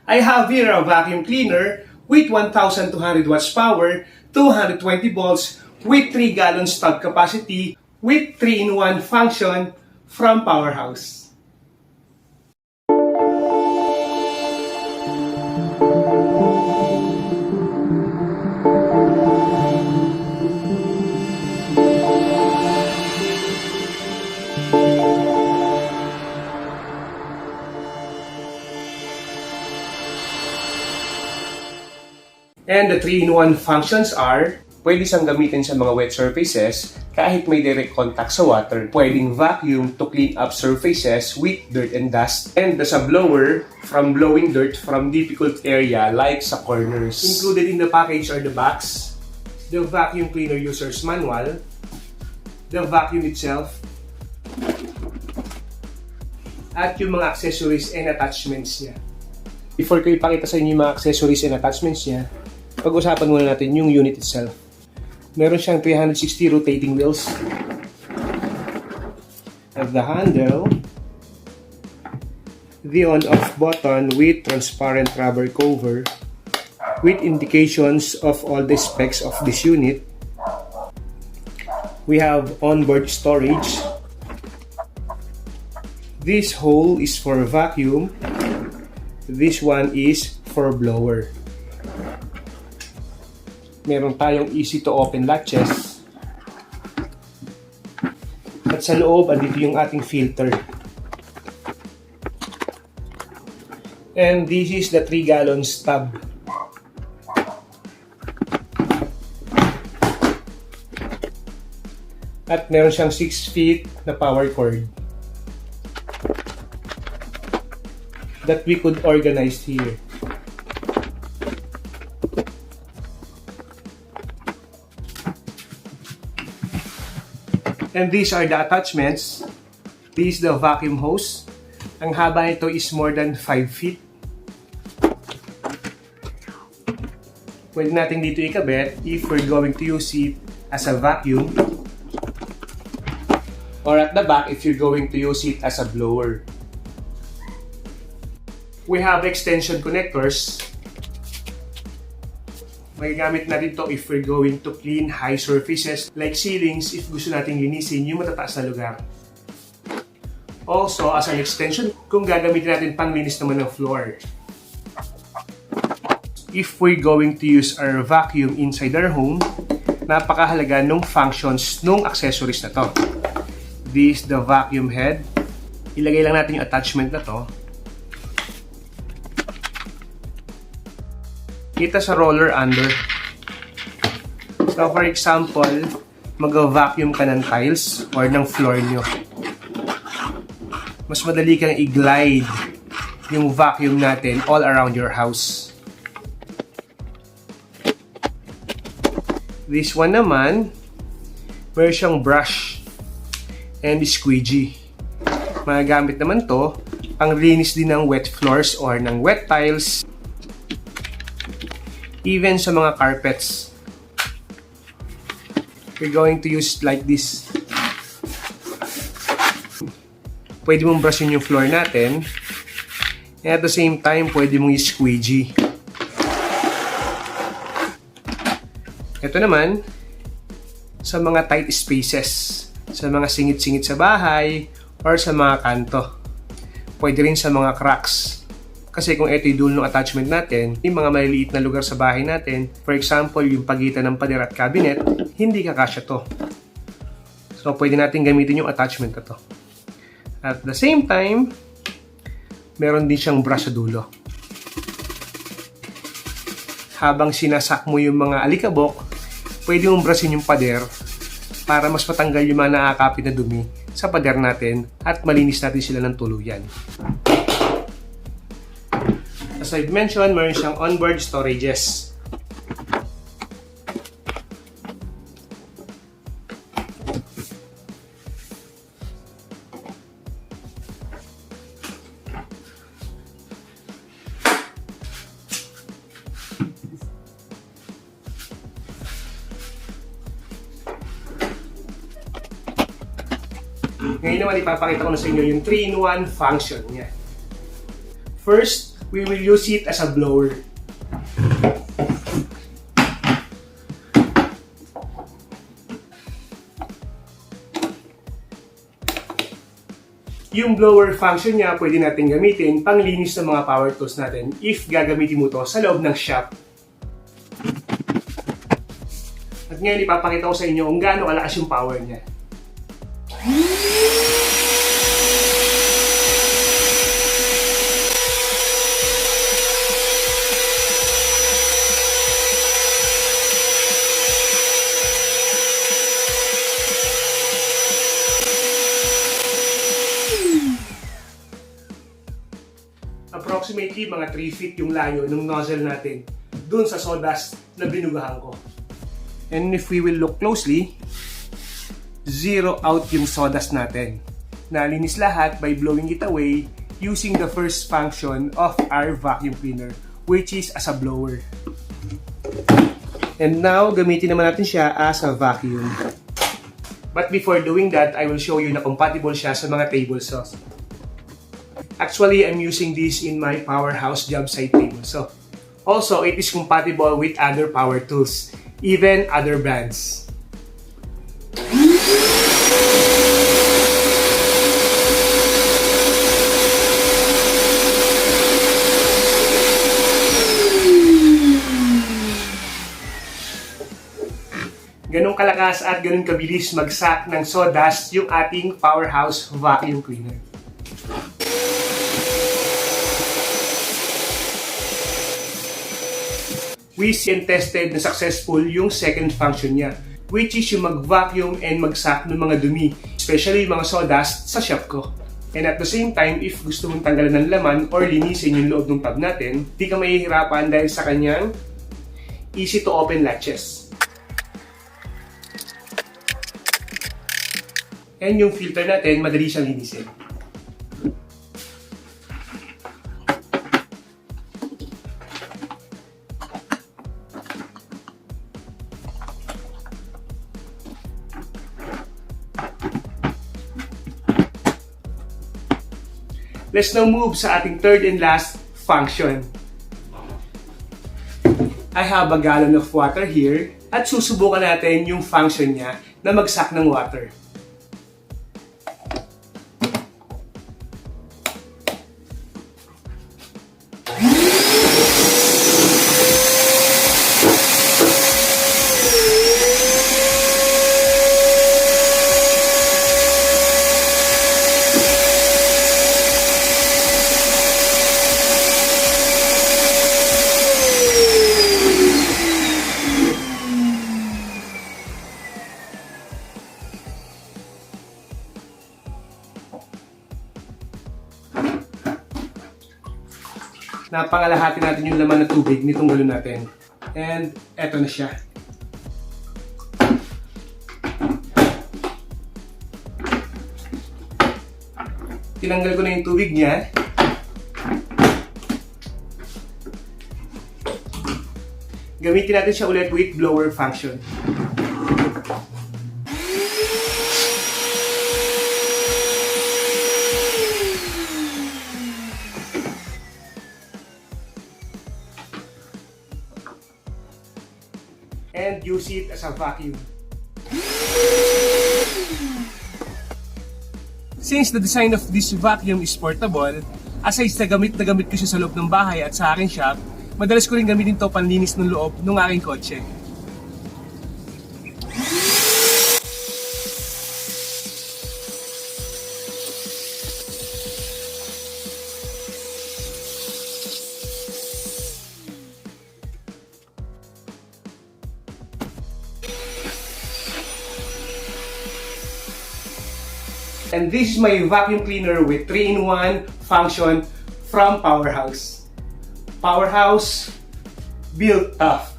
I have here a vacuum cleaner with 1,200 watts power, 220 volts, with 3 gallons tub capacity, with 3-in-1 function from PowerHouse. And the 3-in-1 functions are, pwede siyang gamitin sa mga wet surfaces kahit may direct contact sa water. Pwedeng vacuum to clean up surfaces with dirt and dust. And the blower from blowing dirt from difficult area like sa corners. Included in the package are the box, the vacuum cleaner user's manual, the vacuum itself, at yung mga accessories and attachments niya. Before ko ipakita sa inyo yung mga accessories and attachments niya, pag-usapan muna natin yung unit itself. Meron siyang 360 rotating wheels. At the handle, the on-off button with transparent rubber cover with indications of all the specs of this unit. We have onboard storage. This hole is for vacuum. This one is for blower. Meron tayong easy to open latches. At sa loob, andito yung ating filter. And this is the 3 gallons tub. At meron siyang 6 feet na power cord that we could organize here. And these are the attachments. This is the vacuum hose. Ang haba nito is more than 5 feet. Pwede natin dito ikabit if we're going to use it as a vacuum. Or at the back if you're going to use it as a blower. We have extension connectors. Magagamit natin to if we're going to clean high surfaces like ceilings if gusto nating linisin yung matataas na lugar. Also, as an extension, kung gagamitin natin panglinis naman ng floor. If we're going to use our vacuum inside our home, napakahalaga nung functions nung accessories na to. This is the vacuum head. Ilagay lang natin yung attachment na to. Kita sa roller under. So for example, mag-vacuum ka ng tiles or ng floor nyo. Mas madali kang i-glide yung vacuum natin all around your house. This one naman, meron siyang brush and squeegee. Magagamit naman to pang linis din ng wet floors or ng wet tiles. Even sa mga carpets, we're going to use like this. Pwede mong brushin yung floor natin. And at the same time, pwede mong i-squeegee. Ito naman, sa mga tight spaces, sa mga singit-singit sa bahay, or sa mga kanto. Pwede rin sa mga cracks. Kasi kung ito yung dulo ng attachment natin, yung mga maliliit na lugar sa bahay natin, for example, yung pagitan ng pader at cabinet, hindi kakasya to. So, pwede natin gamitin yung attachment na to. At the same time, meron din siyang brush sa dulo. Habang sinasak mo yung mga alikabok, pwede mong brushin yung pader para mas matanggal yung mga nakakapit na dumi sa pader natin at malinis natin sila ng tuluyan. As I've mentioned, meron siyang onboard storages. Ngayon naman ipapakita ko na sa inyo yung 3-in-1 function niya. First, we will use it as a blower. Yung blower function niya, pwede natin gamitin panglinis ng mga power tools natin if gagamitin mo to sa loob ng shop. At ngayon, ipapakita ko sa inyo kung gaano kalakas yung power niya. Approximately mga 3 feet yung layo ng nozzle natin dun sa sawdust na binugahan ko. And if we will look closely, zero out yung sawdust natin. Nalinis lahat by blowing it away using the first function of our vacuum cleaner, which is as a blower. And now, gamitin naman natin siya as a vacuum. But before doing that, I will show you na compatible siya sa mga table saws. Actually, I'm using this in my PowerHouse job site table saw. Also, it is compatible with other power tools, even other brands. Ganong kalakas at ganun kabilis mag-suck ng sawdust yung ating PowerHouse vacuum cleaner. We see and tested na successful yung second function niya, which is yung mag-vacuum and mag-suck ng mga dumi, especially yung mga sawdust sa shop ko. And at the same time, if gusto mong tanggalan ng laman or linisin yung loob ng tub natin, di ka mahihirapan dahil sa kanyang easy to open latches. And yung filter natin, madali siyang linisin. Let's now move sa ating third and last function. I have a gallon of water here at susubukan natin yung function niya na mag-suck ng water. Napangalahati natin yung laman na tubig nitong galon natin. And eto na siya. Tinanggal ko na yung tubig niya. Gamitin natin siya ulit with blower function. And use it as a vacuum. Since the design of this vacuum is portable, aside sa gamit na gamit ko siya sa loob ng bahay at sa aking shop, madalas ko rin gamitin to panlinis ng loob ng aking kotse. And this is my vacuum cleaner with 3-in-1 function from PowerHouse. PowerHouse, built tough.